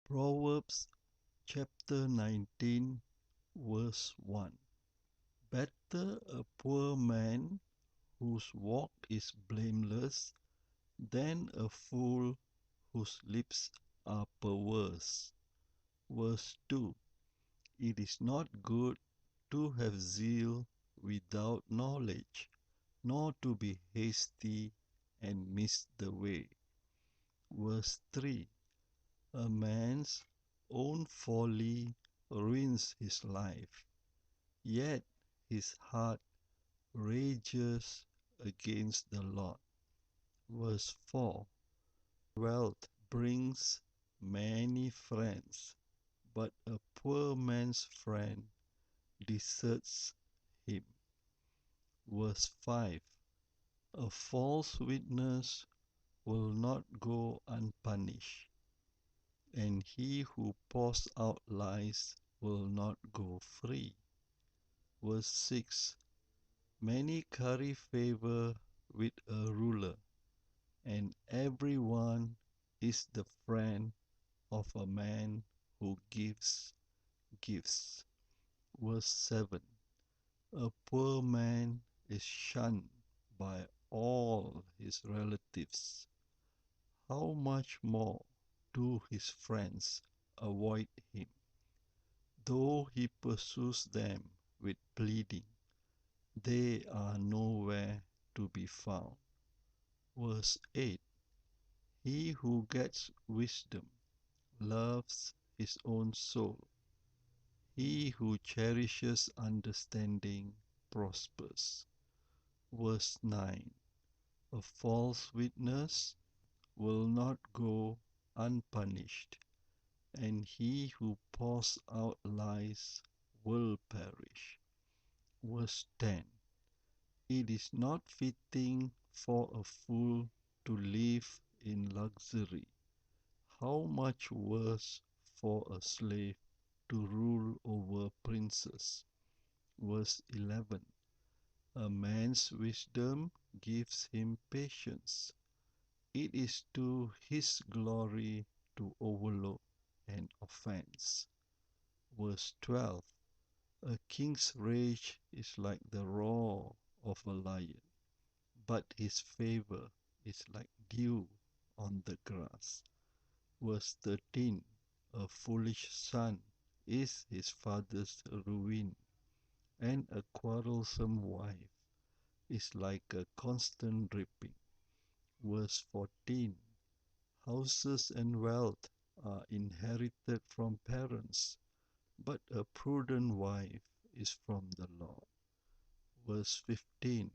Proverbs chapter 19 verse 1. Better a poor man whose walk is blameless than a fool whose lips are perverse. Verse 2. It is not good to have zeal without knowledge, nor to be hasty and miss the way. Verse 3. A man's own folly ruins his life, yet his heart rages against the Lord. Verse 4. Wealth brings many friends, but a poor man's friend deserts him. Verse 5. A false witness will not go unpunished, and he who pours out lies will not go free. Verse 6. Many curry favor with a ruler, and everyone is the friend of a man who gives gifts. Verse 7. A poor man is shunned by all his relatives. How much more do his friends avoid him? Though he pursues them with pleading, they are nowhere to be found. Verse 8. He who gets wisdom loves his own soul. He who cherishes understanding prospers. Verse 9. A false witness will not go unpunished, and he who pours out lies will perish. Verse 10. It is not fitting for a fool to live in luxury. How much worse for a slave to rule over princes. Verse 11. A man's wisdom gives him patience. It is to his glory to overlook an offense. Verse 12. A king's rage is like the roar of a lion, but his favor is like dew on the grass. Verse 13. A foolish son is his father's ruin, and a quarrelsome wife is like a constant dripping. Verse 14. Houses and wealth are inherited from parents, but a prudent wife is from the Lord. Verse 15.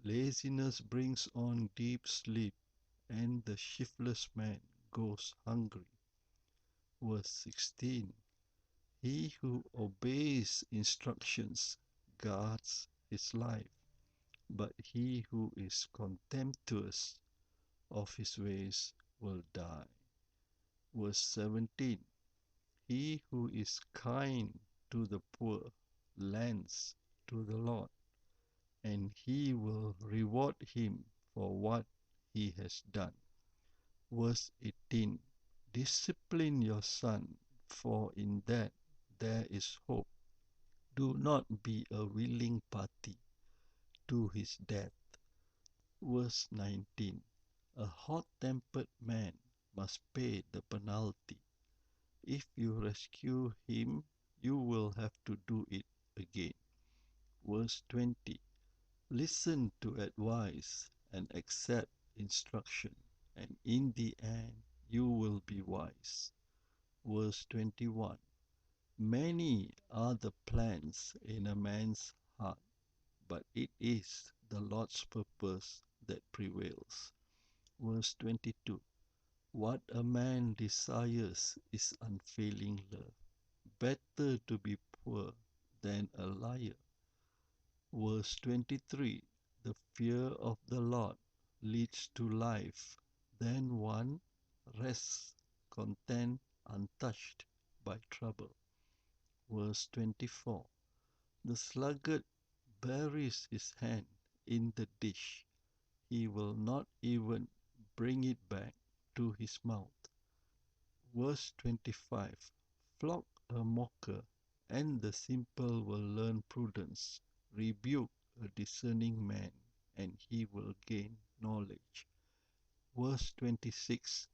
Laziness brings on deep sleep, and the shiftless man goes hungry. Verse 16. He who obeys instructions guards his life, but he who is contemptuous of his ways will die. Verse 17. He who is kind to the poor lends to the Lord, and he will reward him for what he has done. Verse 18. Discipline your son, for in that there is hope. Do not be a willing party to his death. Verse 19. A hot-tempered man must pay the penalty. If you rescue him, you will have to do it again. Verse 20. Listen to advice and accept instruction, and in the end you will be wise. Verse 21. Many are the plans in a man's heart, but it is the Lord's purpose that prevails. Verse 22. What a man desires is unfailing love. Better to be poor than a liar. Verse 23. The fear of the Lord leads to life, then one rests content untouched by trouble. Verse 24. The sluggard buries his hand in the dish. He will not even bring it back to his mouth. Verse 25. Flog a mocker, and the simple will learn prudence. Rebuke a discerning man, and he will gain knowledge. Verse 26.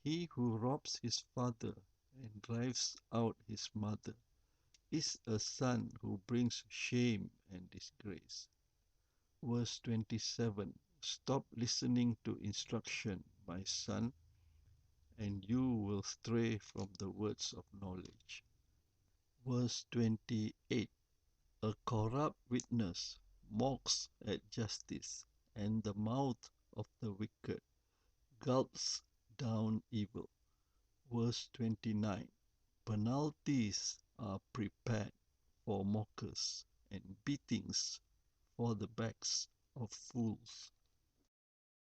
He who robs his father and drives out his mother is a son who brings shame and disgrace. Verse 27. Stop listening to instruction, my son, and you will stray from the words of knowledge. Verse 28. A corrupt witness mocks at justice, and the mouth of the wicked gulps down evil. Verse 29. Penalties are prepared for mockers, and beatings for the backs of fools.